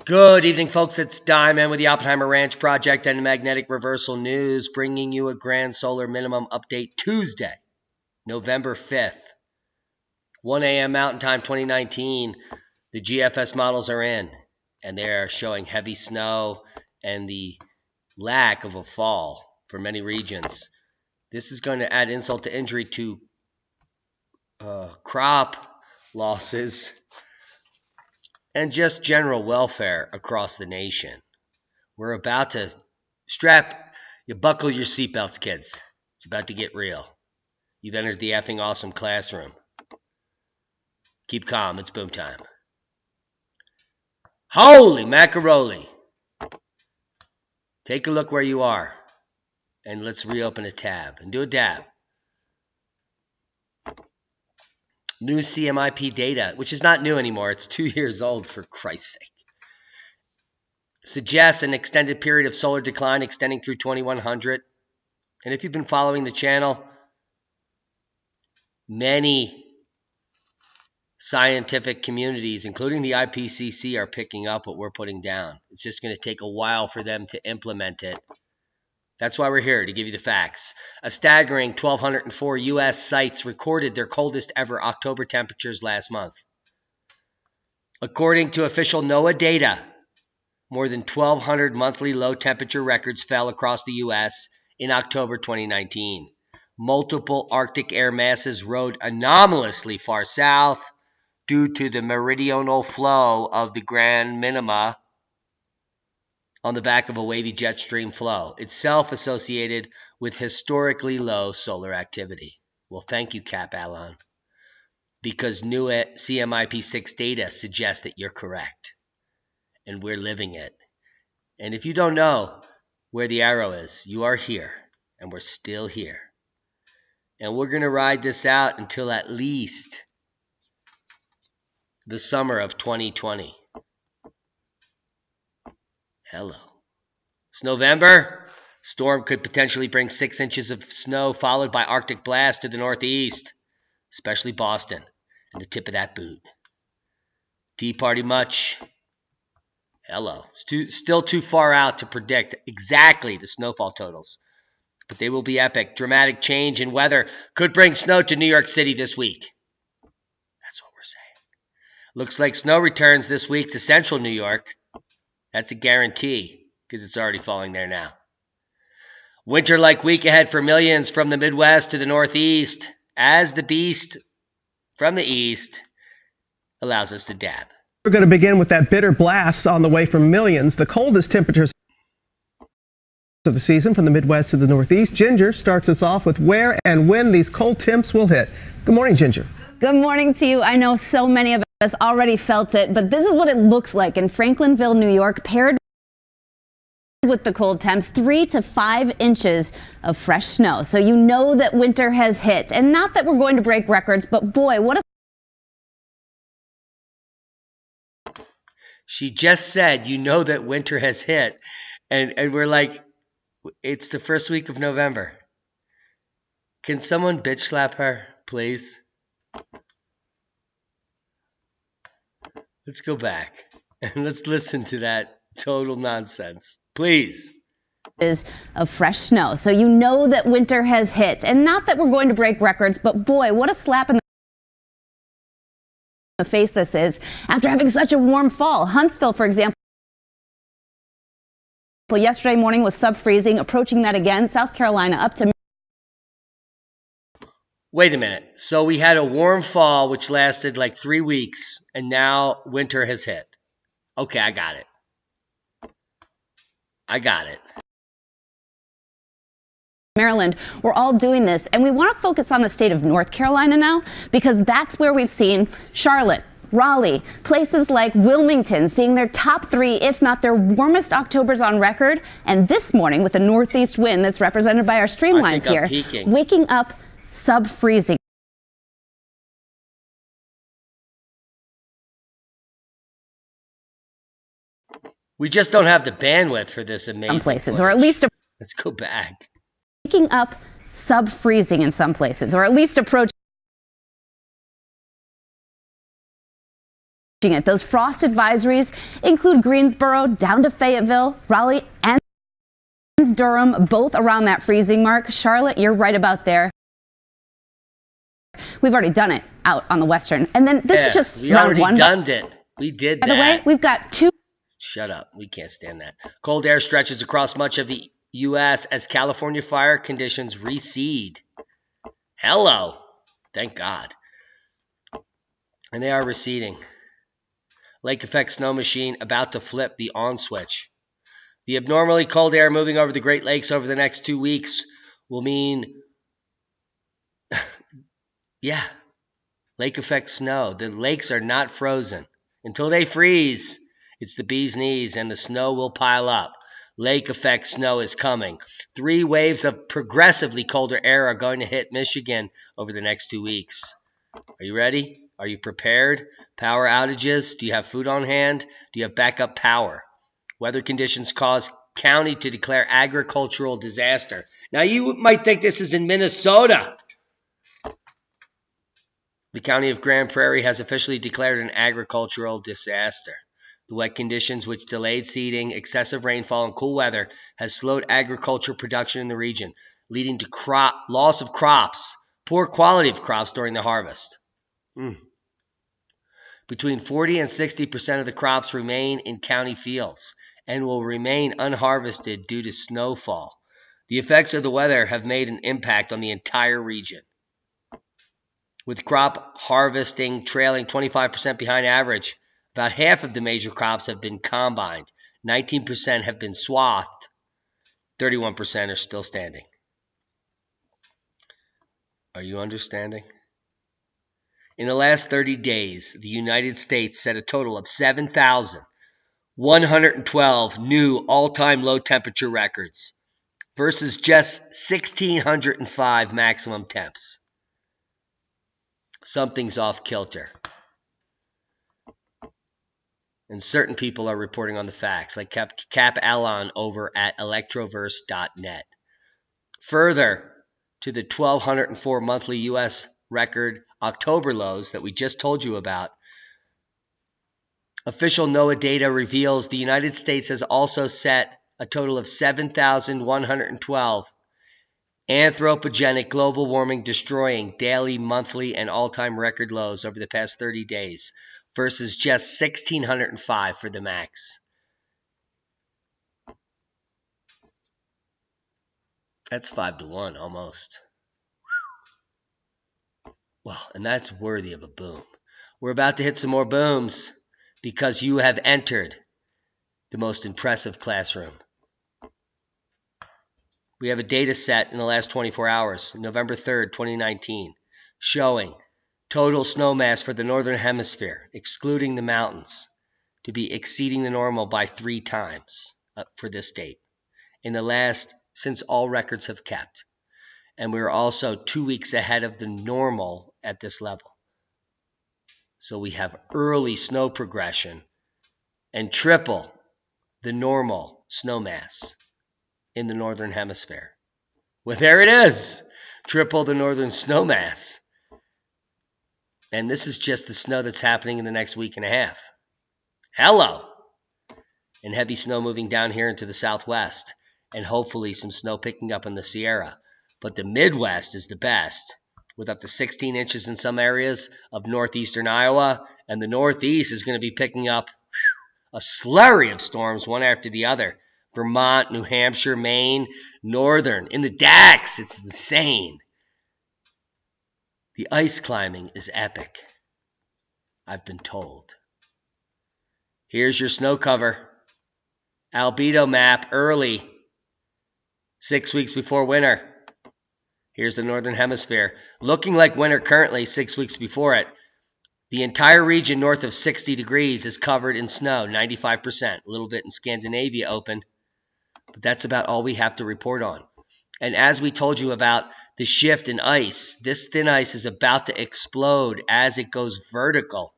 Good evening, folks. It's Diamond with the Oppenheimer Ranch Project and Magnetic Reversal News, bringing you a grand solar minimum update Tuesday, November 5th, 1 a.m. Mountain Time 2019. The GFS models are in, and they are showing heavy snow and the lack of a fall for many regions. This is going to add insult to injury to crop losses and just general welfare across the nation. We're about to buckle your seatbelts, kids. It's about to get real. You've entered the effing awesome classroom. Keep calm, it's boom time. Holy macaroni! Take a look where you are, and let's reopen a tab, and do a dab. New CMIP data, which is not new anymore, it's 2 years old for Christ's sake, suggests an extended period of solar decline extending through 2100. And if you've been following the channel, many scientific communities, including the IPCC, are picking up what we're putting down. It's just going to take a while for them to implement it. That's why we're here, to give you the facts. A staggering 1,204 U.S. sites recorded their coldest ever October temperatures last month. According to official NOAA data, more than 1,200 monthly low temperature records fell across the U.S. in October 2019. Multiple Arctic air masses rode anomalously far south due to the meridional flow of the grand minima on the back of a wavy jet stream flow, itself associated with historically low solar activity. Well, thank you, Cap Alon, because new CMIP6 data suggests that you're correct, and we're living it. And if you don't know where the arrow is, you are here, and we're still here. And we're going to ride this out until at least the summer of 2020. Hello. It's November. Storm could potentially bring 6 inches of snow, followed by Arctic blast to the northeast, especially Boston and the tip of that boot. Tea party much? Hello. It's still too far out to predict exactly the snowfall totals, but they will be epic. Dramatic change in weather could bring snow to New York City this week. That's what we're saying. Looks like snow returns this week to central New York. That's a guarantee, because it's already falling there now. Winter-like week ahead for millions from the Midwest to the Northeast, as the beast from the east allows us to dab. We're going to begin with that bitter blast on the way for millions. The coldest temperatures of the season from the Midwest to the Northeast. Ginger starts us off with where and when these cold temps will hit. Good morning, Ginger. Good morning to you. I know so many of us already felt it, but this is what it looks like in Franklinville, New York, paired with the cold temps, 3 to 5 inches of fresh snow. So you know that winter has hit, and not that we're going to break records, but boy, what a... She just said, you know that winter has hit, and we're like, it's the first week of November. Can someone bitch slap her, please? Let's go back and let's listen to that total nonsense, please. Is of fresh snow. So you know that winter has hit, and not that we're going to break records, but boy, what a slap in the face this is after having such a warm fall. Huntsville, for example, yesterday morning was sub-freezing, approaching that again. South Carolina up to... Wait a minute. So we had a warm fall, which lasted like 3 weeks, and now winter has hit. Okay, I got it. Maryland, we're all doing this, and we want to focus on the state of North Carolina now, because that's where we've seen Charlotte, Raleigh, places like Wilmington seeing their top 3, if not their warmest Octobers on record. And this morning, with a northeast wind that's represented by our streamlines here, waking up sub-freezing. We just don't have the bandwidth for this amazing some places, or at least let's go back. Waking up sub-freezing in some places, or at least approaching it. Those frost advisories include Greensboro down to Fayetteville, Raleigh, and Durham, both around that freezing mark. Charlotte, you're right about there. We've already done it out on the western. And then this is just round one. We already done it. We did that. By the way, we've got two. Shut up. We can't stand that. Cold air stretches across much of the U.S. as California fire conditions recede. Hello. Thank God. And they are receding. Lake effect snow machine about to flip the on switch. The abnormally cold air moving over the Great Lakes over the next 2 weeks will mean, yeah, lake effect snow. The lakes are not frozen. Until they freeze, it's the bee's knees and the snow will pile up. Lake effect snow is coming. 3 waves of progressively colder air are going to hit Michigan over the next 2 weeks. Are you ready? Are you prepared? Power outages? Do you have food on hand? Do you have backup power? Weather conditions cause county to declare agricultural disaster. Now you might think this is in Minnesota. The county of Grand Prairie has officially declared an agricultural disaster. The wet conditions, which delayed seeding, excessive rainfall, and cool weather, has slowed agriculture production in the region, leading to loss of crops, poor quality of crops during the harvest. Between 40 and 60% of the crops remain in county fields and will remain unharvested due to snowfall. The effects of the weather have made an impact on the entire region. With crop harvesting trailing 25% behind average, about half of the major crops have been combined, 19% have been swathed, 31% are still standing. Are you understanding? In the last 30 days, the United States set a total of 7,112 new all-time low temperature records versus just 1,605 maximum temps. Something's off kilter. And certain people are reporting on the facts, like Cap Allen over at electroverse.net. Further to the 1,204 monthly U.S. record October lows that we just told you about, official NOAA data reveals the United States has also set a total of 7,112 anthropogenic global warming destroying daily, monthly, and all-time record lows over the past 30 days versus just 1,605 for the max. That's 5-1 almost. Well, and that's worthy of a boom. We're about to hit some more booms because you have entered the most impressive classroom. We have a data set in the last 24 hours, November 3rd, 2019, showing total snow mass for the Northern Hemisphere, excluding the mountains, to be exceeding the normal by 3 times for this date since all records have kept. And we are also 2 weeks ahead of the normal at this level. So we have early snow progression and triple the normal snow mass in the Northern Hemisphere. Well, there it is. Triple the northern snow mass. And this is just the snow that's happening in the next week and a half. Hello. And heavy snow moving down here into the southwest. And hopefully some snow picking up in the Sierra. But the Midwest is the best, with up to 16 inches in some areas of northeastern Iowa. And the Northeast is going to be picking up a slurry of storms, one after the other. Vermont, New Hampshire, Maine, northern, in the Dax. It's insane. The ice climbing is epic, I've been told. Here's your snow cover. Albedo map early, 6 weeks before winter. Here's the Northern Hemisphere, looking like winter currently 6 weeks before it. The entire region north of 60 degrees is covered in snow, 95%. A little bit in Scandinavia open, but that's about all we have to report on. And as we told you about the shift in ice, this thin ice is about to explode as it goes vertical,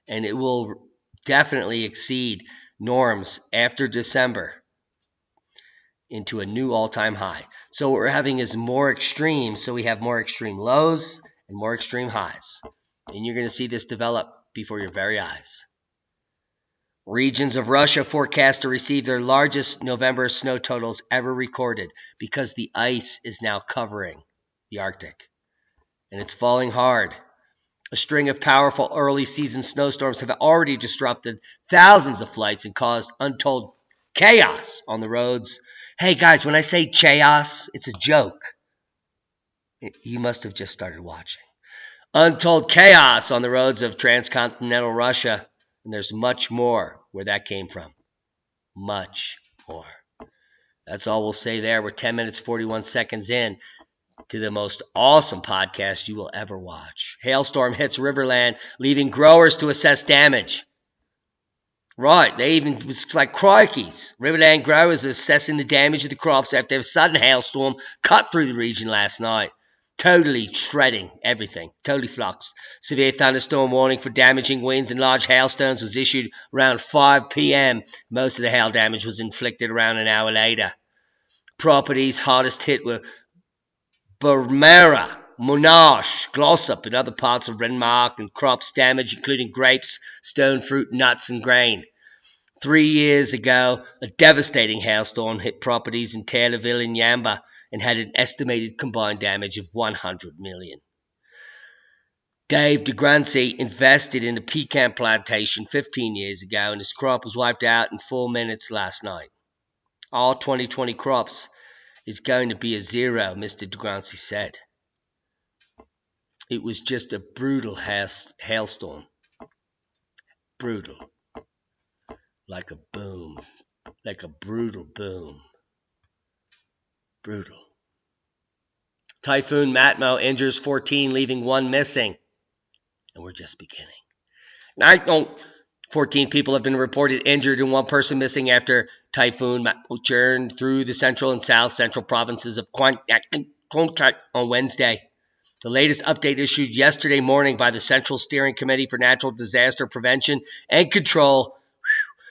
and it will definitely exceed norms after December into a new all-time high. So what we're having is more extreme, so we have more extreme lows and more extreme highs. And you're going to see this develop before your very eyes. Regions of Russia forecast to receive their largest November snow totals ever recorded because the ice is now covering the Arctic. And it's falling hard. A string of powerful early season snowstorms have already disrupted thousands of flights and caused untold chaos on the roads. Hey guys, when I say chaos, it's a joke. You must have just started watching. Untold chaos on the roads of transcontinental Russia. And there's much more where that came from. Much more. That's all we'll say there. We're 10 minutes, 41 seconds in to the most awesome podcast you will ever watch. Hailstorm hits Riverland, leaving growers to assess damage. Right, they even was like crikeys. Riverland growers are assessing the damage of the crops after a sudden hailstorm cut through the region last night. Totally shredding everything. Totally flux. Severe thunderstorm warning for damaging winds and large hailstones was issued around 5 p.m. Most of the hail damage was inflicted around an hour later. Properties hardest hit were Burmera, Monash, Glossop, and other parts of Renmark, and crops damaged, including grapes, stone fruit, nuts, and grain. 3 years ago, a devastating hailstorm hit properties in Taylorville and Yamba and had an estimated combined damage of $100 million. Dave DeGruncy invested in a pecan plantation 15 years ago, and his crop was wiped out in 4 minutes last night. All 2020 crops is going to be a zero, Mr. DeGruncy said. It was just a brutal hailstorm. Brutal. Like a boom. Like a brutal boom. Brutal. Typhoon Matmo injures 14, leaving 1 missing. And we're just beginning. 14 people have been reported injured and 1 person missing after Typhoon Matmo churned through the central and south central provinces of Quang on Wednesday. The latest update issued yesterday morning by the Central Steering Committee for Natural Disaster Prevention and Control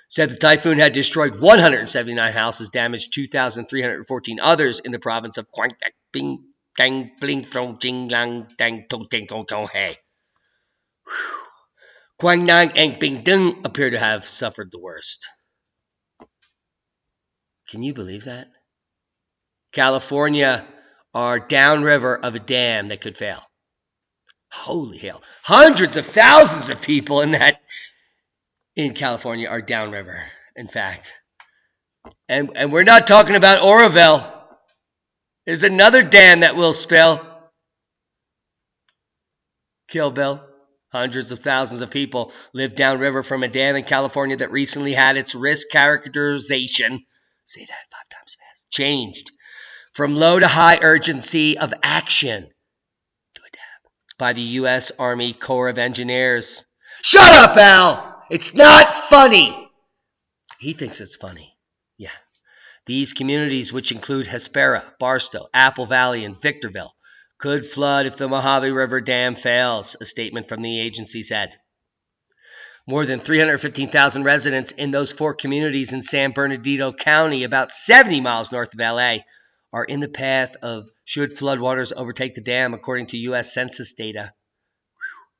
said the typhoon had destroyed 179 houses, damaged 2,314 others in the province of Quang Bing Dang Bling Thong Jing Lang Dang Tong Ting Tong Tong Hey. Quang Nang and Bing Dung appear to have suffered the worst. Can you believe that? California are downriver of a dam that could fail. Holy hell. Hundreds of thousands of people in California are downriver, in fact. And we're not talking about Oroville. There's another dam that will spill. Kill Bill. Hundreds of thousands of people live downriver from a dam in California that recently had its risk characterization, say that 5 times fast, changed from low to high urgency of action to adapt by the U.S. Army Corps of Engineers. Shut up, Al! It's not funny! He thinks it's funny. Yeah. These communities, which include Hespera, Barstow, Apple Valley, and Victorville, could flood if the Mojave River Dam fails, a statement from the agency said. More than 315,000 residents in those 4 communities in San Bernardino County, about 70 miles north of L.A., are in the path of should floodwaters overtake the dam, according to U.S. Census data.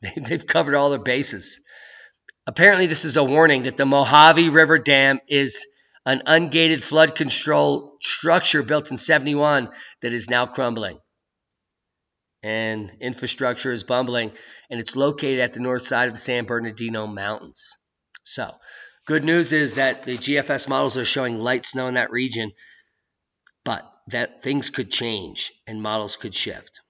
They've covered all their bases. Apparently, this is a warning that the Mojave River Dam is an ungated flood control structure built in 1971 that is now crumbling. And infrastructure is bumbling, and it's located at the north side of the San Bernardino Mountains. So, good news is that the GFS models are showing light snow in that region, but that things could change and models could shift.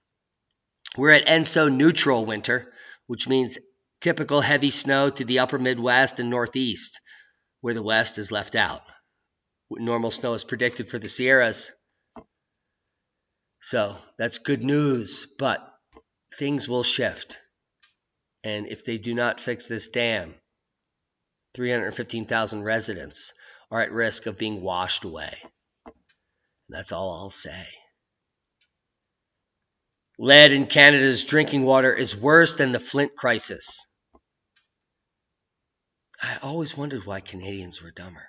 We're at ENSO neutral winter, which means typical heavy snow to the upper Midwest and Northeast, where the West is left out. Normal snow is predicted for the Sierras. So that's good news, but things will shift. And if they do not fix this dam, 315,000 residents are at risk of being washed away. That's all I'll say. Lead in Canada's drinking water is worse than the Flint crisis. I always wondered why Canadians were dumber.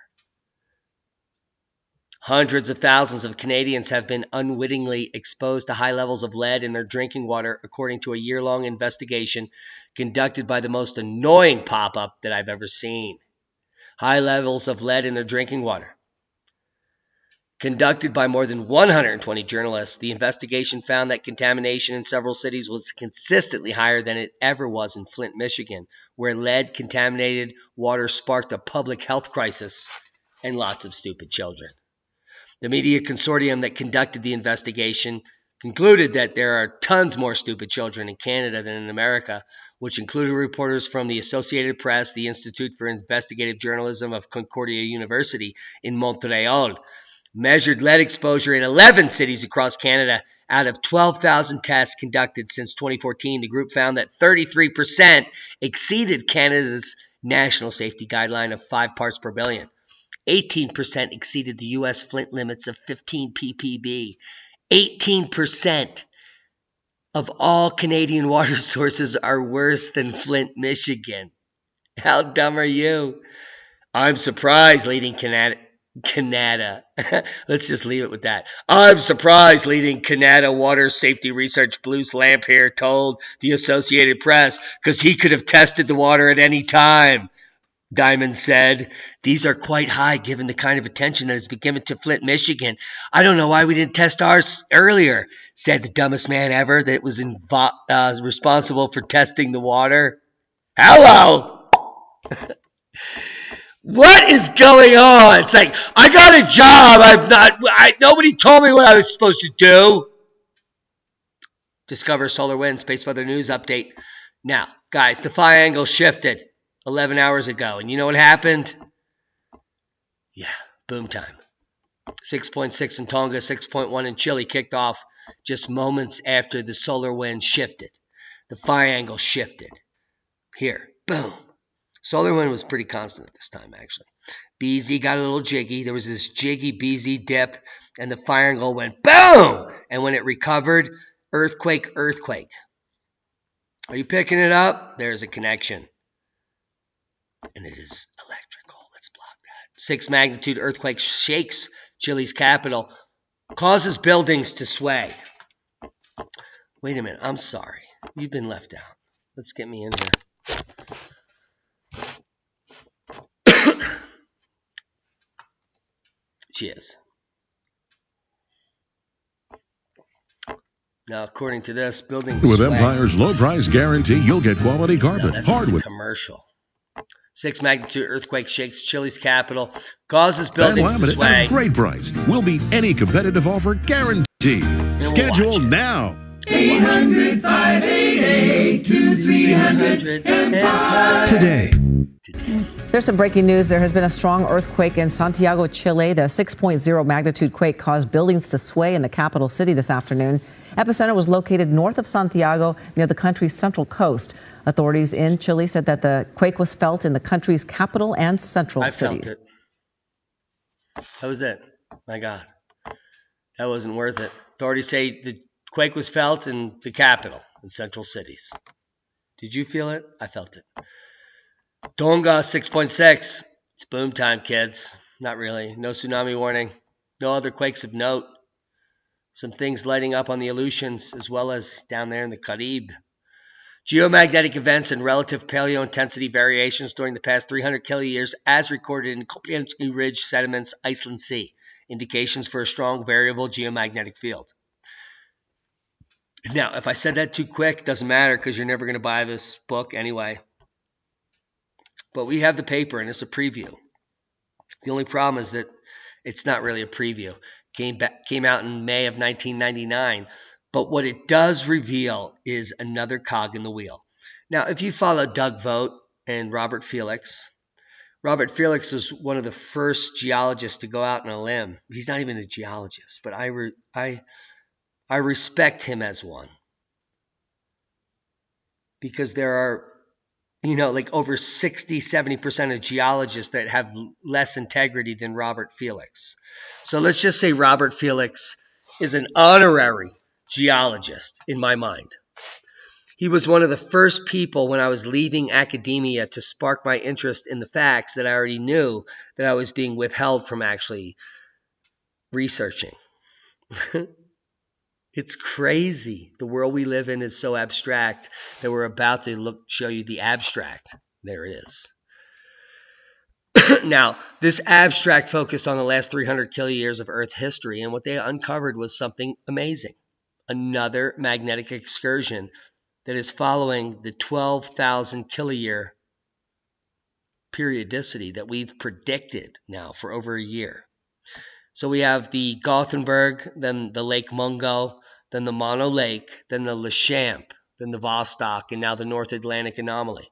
Hundreds of thousands of Canadians have been unwittingly exposed to high levels of lead in their drinking water, according to a year-long investigation conducted by the most annoying pop-up that I've ever seen. high levels of lead in their drinking water. Conducted by more than 120 journalists, the investigation found that contamination in several cities was consistently higher than it ever was in Flint, Michigan, where lead-contaminated water sparked a public health crisis and lots of stupid children. The media consortium that conducted the investigation concluded that there are tons more stupid children in Canada than in America, which included reporters from the Associated Press, the Institute for Investigative Journalism of Concordia University in Montreal, measured lead exposure in 11 cities across Canada. Out of 12,000 tests conducted since 2014, the group found that 33% exceeded Canada's national safety guideline of 5 parts per billion. 18% exceeded the U.S. Flint limits of 15 ppb. 18% of all Canadian water sources are worse than Flint, Michigan. How dumb are you? I'm surprised, leading Canada. Let's just leave it with that. I'm surprised, leading Canada Water Safety Research Bruce Lampier told the Associated Press, because he could have tested the water at any time. Diamond said, these are quite high given the kind of attention that has been given to Flint, Michigan. I don't know why we didn't test ours earlier, said the dumbest man ever that was responsible for testing the water. Hello! What is going on? It's like, I got a job. Nobody told me what I was supposed to do. Discover solar wind, space weather news update. Now, guys, the fire angle shifted 11 hours ago. And you know what happened? Yeah, boom time. 6.6 in Tonga, 6.1 in Chile kicked off just moments after the solar wind shifted. The fire angle shifted. Here, boom. Solar wind was pretty constant at this time, actually. BZ got a little jiggy. There was this jiggy BZ dip, and the fire angle went boom! And when it recovered, earthquake. Are you picking it up? There's a connection. And it is electrical. Let's block that. 6 magnitude earthquake shakes Chile's capital, causes buildings to sway. Wait a minute. I'm sorry. You've been left out. Let's get me in here. Cheers. Now, according to this, buildings with sway. Empire's low price guarantee, you'll get quality carpet, That's hardwood, commercial. 6 magnitude earthquake shakes Chile's capital, causes buildings to laminate sway. at a great price. We'll beat any competitive offer guaranteed. Schedule now. 800-588-2300 Empire. Today. There's some breaking news. There has been a strong earthquake in Santiago, Chile. The 6.0 magnitude quake caused buildings to sway in the capital city this afternoon. Epicenter was located north of Santiago, near the country's central coast. Authorities in Chile said that the quake was felt in the country's capital and central cities. I felt it. That was it. My God. That wasn't worth it. Authorities say the quake was felt in the capital and central cities. Did you feel it? I felt it. Tonga 6.6. It's boom time, kids. Not really. No tsunami warning. No other quakes of note. Some things lighting up on the Aleutians as well as down there in the Caribbean. Geomagnetic events and relative paleo-intensity variations during the past 300 kiloyears as recorded in Kopensky Ridge sediments, Iceland Sea. Indications for a strong variable geomagnetic field. Now, if I said that too quick, it doesn't matter because you're never going to buy this book anyway. But we have the paper and it's a preview. The only problem is that it's not really a preview. Came out in May of 1999. But what it does reveal is another cog in the wheel. Now, if you follow Doug Vogt and Robert Felix was one of the first geologists to go out on a limb. He's not even a geologist, but I respect him as one. Because there are, like over 60, 70% of geologists that have less integrity than Robert Felix. So let's just say Robert Felix is an honorary geologist in my mind. He was one of the first people when I was leaving academia to spark my interest in the facts that I already knew that I was being withheld from actually researching. It's crazy. The world we live in is so abstract that we're about to show you the abstract. There it is. Now, this abstract focused on the last 300 kiloyears of Earth history, and what they uncovered was something amazing. Another magnetic excursion that is following the 12,000 kiloyear periodicity that we've predicted now for over a year. So we have the Gothenburg, then the Lake Mungo, then the Mono Lake, then the Lechamp, then the Vostok, and now the North Atlantic anomaly.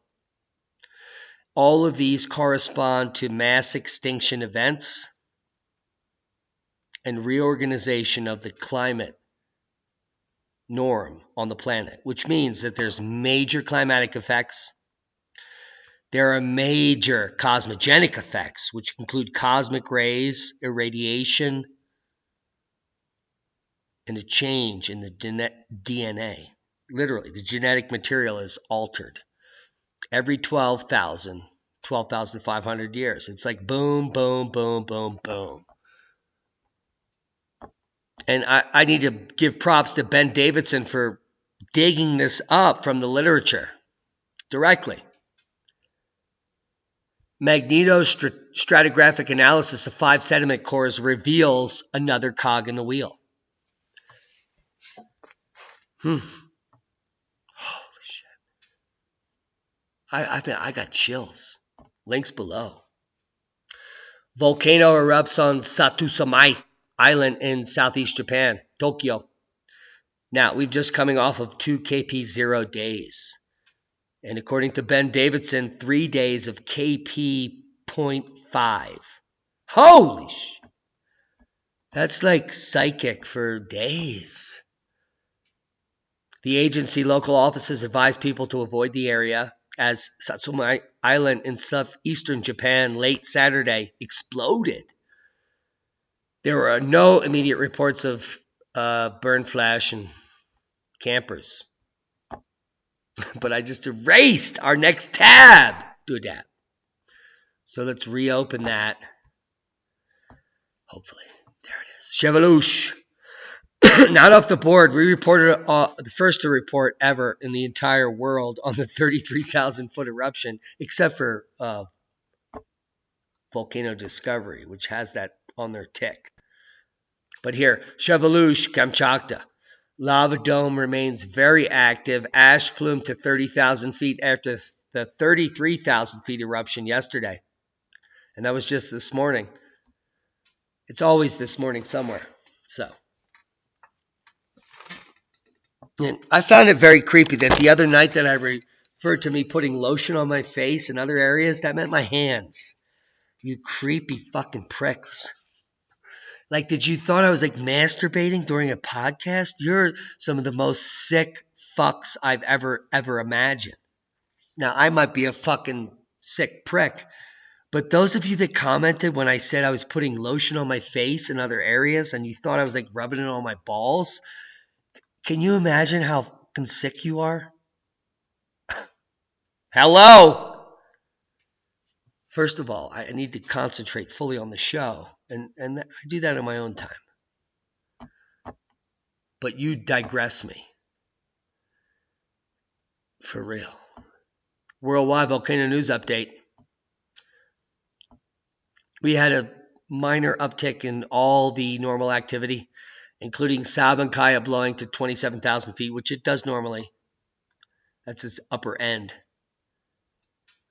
All of these correspond to mass extinction events and reorganization of the climate norm on the planet, which means that there's major climatic effects. There are major cosmogenic effects, which include cosmic rays, irradiation, and a change in the DNA. Literally, the genetic material is altered every 12,500 years. It's like boom, boom, boom, boom, boom. And I need to give props to Ben Davidson for digging this up from the literature directly. Magnetostratigraphic analysis of 5 sediment cores reveals another cog in the wheel. Holy shit. I got chills. Links below. Volcano erupts on Satsuma Island in southeast Japan, Tokyo. Now, we've just coming off of 2 KP0 days. And according to Ben Davidson, 3 days of KP.5. Holy shit. That's like psychic for days. The agency local offices advised people to avoid the area as Satsuma Island in southeastern Japan late Saturday exploded. There were no immediate reports of burn flash and campers. But I just erased our next tab to adapt. So let's reopen that. Hopefully. There it is. Chevalouche. Not off the board. We reported the first to report ever in the entire world on the 33,000-foot eruption, except for Volcano Discovery, which has that on their tick. But here, Chevalouche, Kamchatka. Lava dome remains very active. Ash flume to 30,000 feet after the 33,000 feet eruption yesterday. And that was just this morning. It's always this morning somewhere. So. And I found it very creepy that the other night that I referred to me putting lotion on my face and other areas, that meant my hands. You creepy fucking pricks. Like, did you thought I was like masturbating during a podcast? You're some of the most sick fucks I've ever imagined. Now, I might be a fucking sick prick, but those of you that commented when I said I was putting lotion on my face and other areas and you thought I was like rubbing it on my balls, can you imagine how fucking sick you are? Hello? First of all, I need to concentrate fully on the show. And I do that in my own time. But you digress me. For real. Worldwide volcano news update. We had a minor uptick in all the normal activity, including Sabancaya blowing to 27,000 feet, which it does normally. That's its upper end.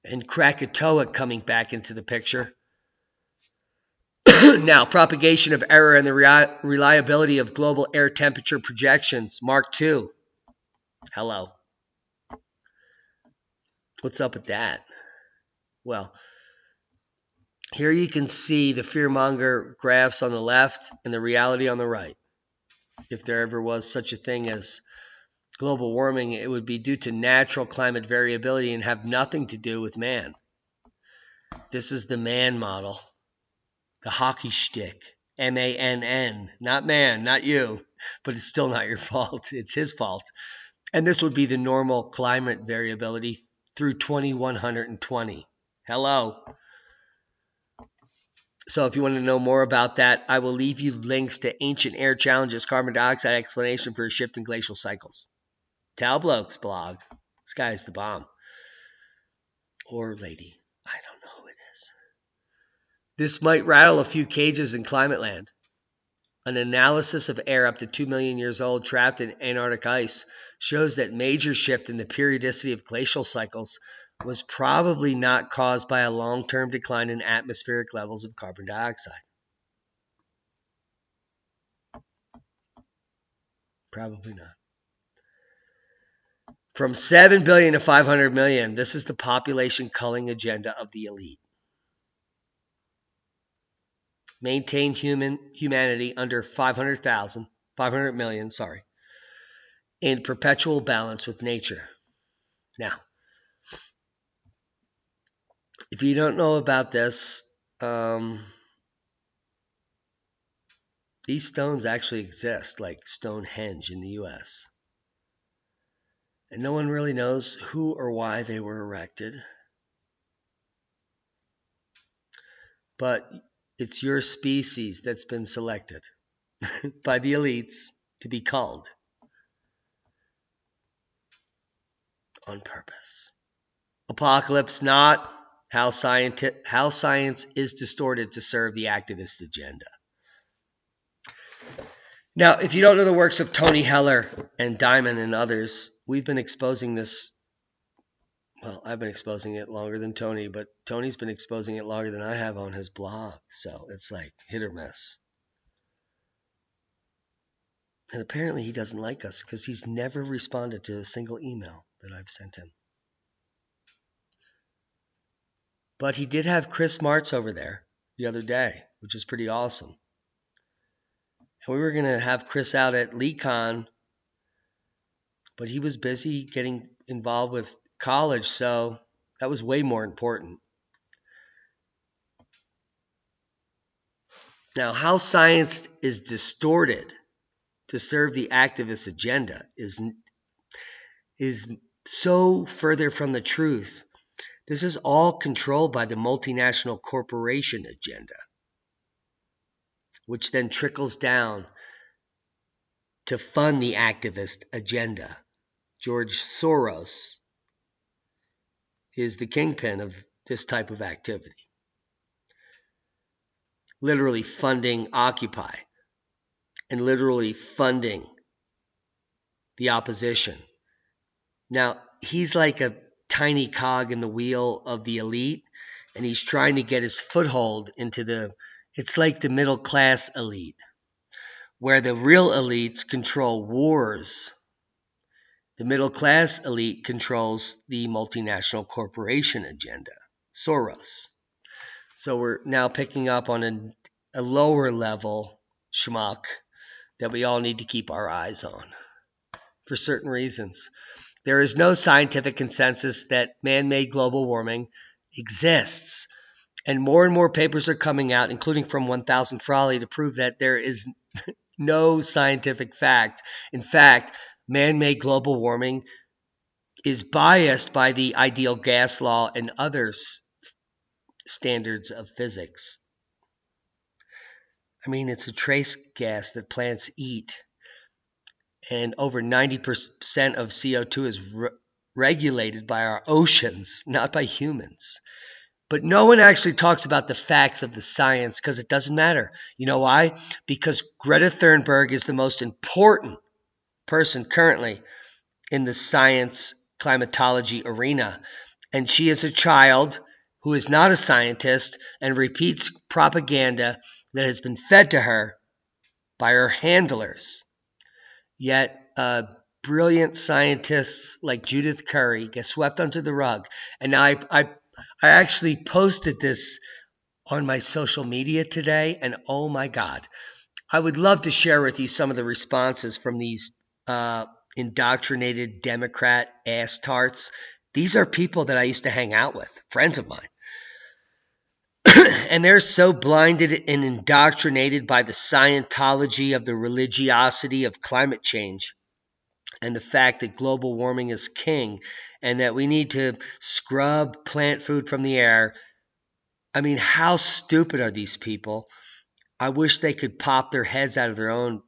And Krakatoa coming back into the picture. Now, propagation of error and the reliability of global air temperature projections. Mark II. Hello. What's up with that? Well, here you can see the fearmonger graphs on the left and the reality on the right. If there ever was such a thing as global warming, it would be due to natural climate variability and have nothing to do with man. This is the man model. The hockey stick, M-A-N-N, not man, not you, but it's still not your fault. It's his fault. And this would be the normal climate variability through 2120. Hello. So if you want to know more about that, I will leave you links to Ancient Air Challenges Carbon Dioxide Explanation for a Shift in Glacial Cycles. Tal Bloke's blog. This guy is the bomb. Or lady. I don't know who it is. This might rattle a few cages in climate land. An analysis of air up to 2 million years old trapped in Antarctic ice shows that major shift in the periodicity of glacial cycles was probably not caused by a long-term decline in atmospheric levels of carbon dioxide. Probably not. From 7 billion to 500 million, this is the population culling agenda of the elite. Maintain humanity under 500 million, in perpetual balance with nature. Now, if you don't know about this, these stones actually exist, like Stonehenge in the U.S. And no one really knows who or why they were erected. But it's your species that's been selected by the elites to be culled on purpose. Apocalypse not how science is distorted to serve the activist agenda. Now, if you don't know the works of Tony Heller and Diamond and others, we've been exposing this. Well, I've been exposing it longer than Tony, but Tony's been exposing it longer than I have on his blog. So it's like hit or miss. And apparently he doesn't like us because he's never responded to a single email that I've sent him. But he did have Chris Martz over there the other day, which is pretty awesome. And we were going to have Chris out at LeeCon, but he was busy getting involved with college, so that was way more important. Now, how science is distorted to serve the activist agenda is so further from the truth. This is all controlled by the multinational corporation agenda, which then trickles down to fund the activist agenda. George Soros is the kingpin of this type of activity. Literally funding Occupy and literally funding the opposition. Now, he's like a tiny cog in the wheel of the elite, and he's trying to get his foothold into it's like the middle class elite, where the real elites control wars. The middle class elite controls the multinational corporation agenda, Soros. So we're now picking up on a lower level schmuck that we all need to keep our eyes on for certain reasons. There is no scientific consensus that man-made global warming exists. And more papers are coming out, including from 1000 Frawley, to prove that there is no scientific fact. In fact, man-made global warming is biased by the ideal gas law and other standards of physics. I mean, it's a trace gas that plants eat. And over 90% of CO2 is regulated by our oceans, not by humans. But no one actually talks about the facts of the science because it doesn't matter. You know why? Because Greta Thunberg is the most important person currently in the science climatology arena. And she is a child who is not a scientist and repeats propaganda that has been fed to her by her handlers. Yet brilliant scientists like Judith Curry get swept under the rug. And now I actually posted this on my social media today, and oh my God, I would love to share with you some of the responses from these indoctrinated Democrat ass tarts. These are people that I used to hang out with, friends of mine. And they're so blinded and indoctrinated by the Scientology of the religiosity of climate change and the fact that global warming is king and that we need to scrub plant food from the air. I mean, how stupid are these people? I wish they could pop their heads out of their own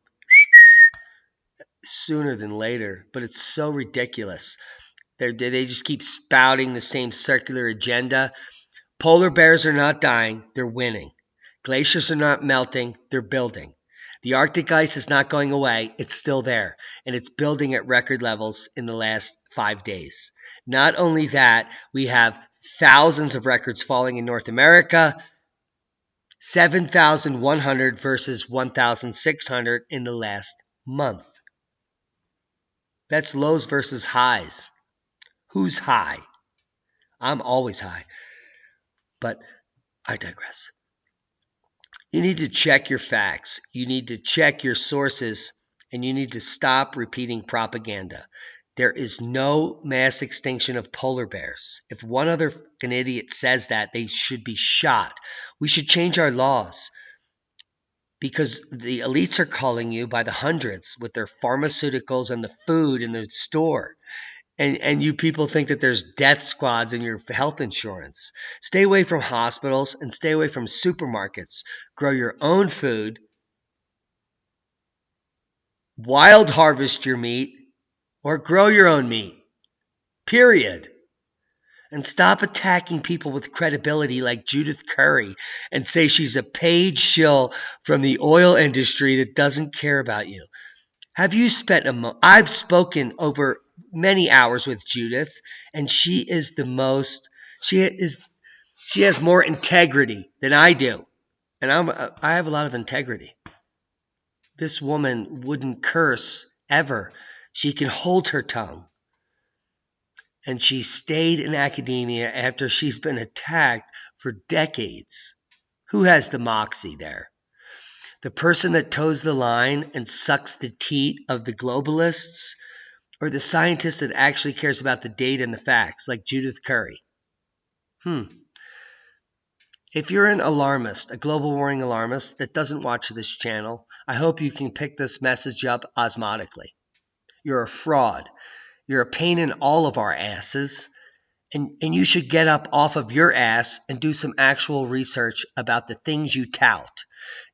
sooner than later, but it's so ridiculous. They just keep spouting the same circular agenda. Polar bears are not dying, they're winning. Glaciers are not melting, they're building. The Arctic ice is not going away, it's still there, and it's building at record levels in the last 5 days. Not only that, we have thousands of records falling in North America, 7,100 versus 1,600 in the last month. That's lows versus highs. Who's high? I'm always high, but I digress. You need to check your facts. You need to check your sources, and you need to stop repeating propaganda. There is no mass extinction of polar bears. If one other fucking idiot says that, they should be shot. We should change our laws because the elites are calling you by the hundreds with their pharmaceuticals and the food in the store. And you people think that there's death squads in your health insurance. Stay away from hospitals and stay away from supermarkets. Grow your own food. Wild harvest your meat or grow your own meat. Period. And stop attacking people with credibility like Judith Curry and say she's a paid shill from the oil industry that doesn't care about you. Have you spent I've spoken over many hours with Judith, and she is the most, she has more integrity than I do. And I have a lot of integrity. This woman wouldn't curse ever. She can hold her tongue. And she stayed in academia after she's been attacked for decades. Who has the moxie there? The person that toes the line and sucks the teat of the globalists, or the scientist that actually cares about the data and the facts, like Judith Curry? If you're an alarmist, a global warming alarmist that doesn't watch this channel, I hope you can pick this message up osmotically. You're a fraud. You're a pain in all of our asses. And you should get up off of your ass and do some actual research about the things you tout.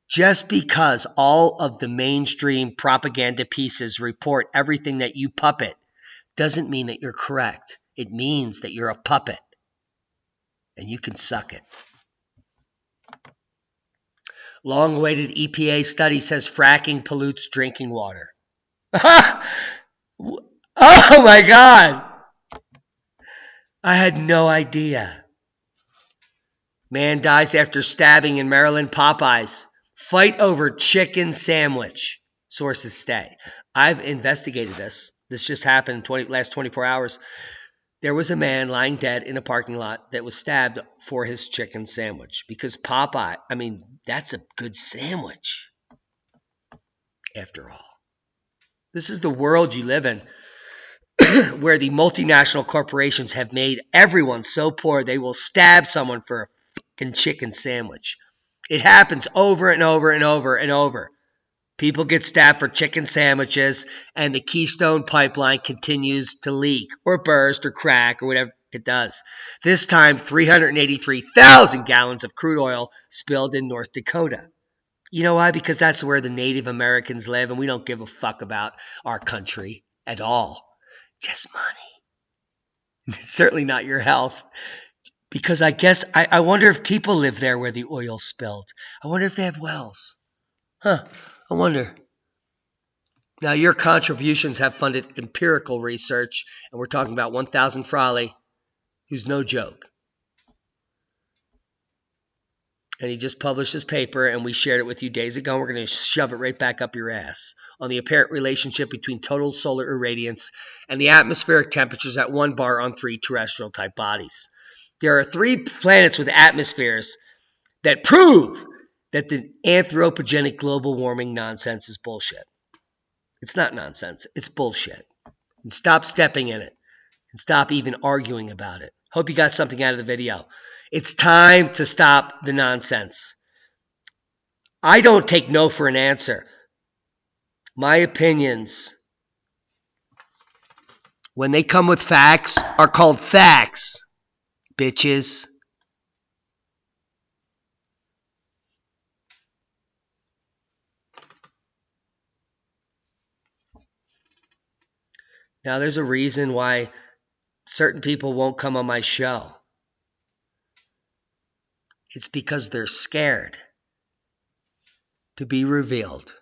Just because all of the mainstream propaganda pieces report everything that you puppet doesn't mean that you're correct. It means that you're a puppet. And you can suck it. Long-awaited EPA study says fracking pollutes drinking water. Oh my God! I had no idea. Man dies after stabbing in Maryland Popeyes. Fight over chicken sandwich. Sources say. I've investigated this. This just happened in last 24 hours. There was a man lying dead in a parking lot that was stabbed for his chicken sandwich. Because Popeye, that's a good sandwich. After all. This is the world you live in. Where the multinational corporations have made everyone so poor they will stab someone for a fucking chicken sandwich. It happens over and over and over and over. People get stabbed for chicken sandwiches, and the Keystone Pipeline continues to leak or burst or crack or whatever it does. This time, 383,000 gallons of crude oil spilled in North Dakota. You know why? Because that's where the Native Americans live, and we don't give a fuck about our country at all. Just money. Certainly not your health. Because I wonder if people live there where the oil spilled. I wonder if they have wells. I wonder. Now, your contributions have funded empirical research, and we're talking about 1,000 Frawley, who's no joke. And he just published his paper, and we shared it with you days ago. We're going to shove it right back up your ass on the apparent relationship between total solar irradiance and the atmospheric temperatures at 1 bar on 3 terrestrial-type bodies. There are 3 planets with atmospheres that prove that the anthropogenic global warming nonsense is bullshit. It's not nonsense. It's bullshit. And stop stepping in it. And stop even arguing about it. Hope you got something out of the video. It's time to stop the nonsense. I don't take no for an answer. My opinions, when they come with facts, are called facts. Bitches. Now, there's a reason why certain people won't come on my show. It's because they're scared. to be revealed.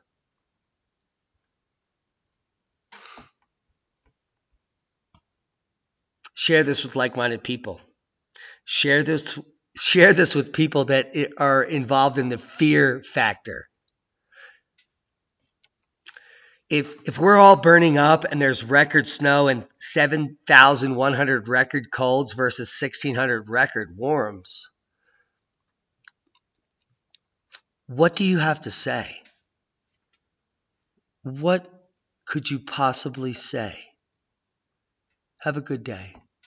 Share this with like-minded people. Share this with people that are involved in the fear factor. If we're all burning up and there's record snow and 7,100 record colds versus 1,600 record warms, what do you have to say? What could you possibly say? Have a good day.